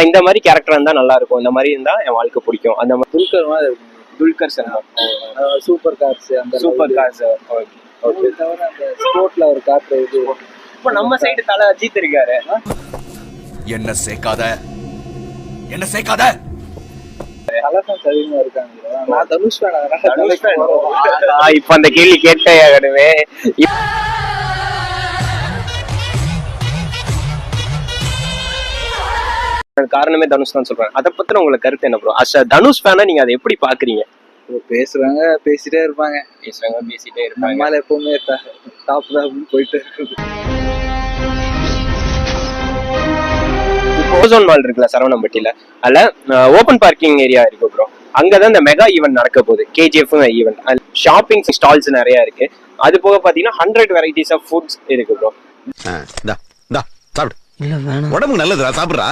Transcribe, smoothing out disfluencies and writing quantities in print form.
இந்த மாதிரி கேரக்டர் இருந்தா நல்லா இருக்கும், இந்த மாதிரி இருந்தா என் வாழ்க்கை பிடிக்கும். அந்த மாதிரி துல்கர் மாதிரி இருக்கும். துல்கர் சார் சூப்பர் கார்ஸ் அந்த சூப்பர் கார்ஸ். ஓகே. தவிர அந்த ஸ்போர்ட்ல ஒரு கார் இது. இப்போ நம்ம சைடு தல அஜித் இருக்காரு. என்ன சேர்க்காத என்ன சேர்க்காத அழகா அதிகமா இருக்காங்க. நான் தனுஷ் ஃபேன். இப்ப அந்த கேள்வி கேட்டே காரணமே தனுஷ் தான் சொல்றேன். அதை பத்தின உங்களுக்கு கருத்து என்ன ப்ரோ? தனுஷ் ஃபேனா நீங்க அதை எப்படி பாக்குறீங்க? பேசுறாங்க, பேசிட்டே இருப்பாங்க. பேசிட்டே இருப்பாங்க. நம்மளால எப்பவுமே டாப் தான் போயிட்டு இருக்குது. ஓசோன் மால் இருக்குல்ல சரவணம்பட்டியில, அதுல ஓபன் பார்க்கிங் ஏரியா இருக்கு ப்ரோ. அங்கதான் இந்த மெகா ஈவென்ட் நடக்க போகுது, கேஜிஎஃப் ஈவென்ட். ஷாப்பிங் ஸ்டால்ஸ் நிறைய இருக்கு. அது போக பாத்தீங்கன்னா 100 வெரைட்டிஸ் ஆஃப் ஃபுட்ஸ் இருக்கு ப்ரோ. சாப்பிடு, உடம்புக்கு நல்லதுடா, சாப்பிடுறா.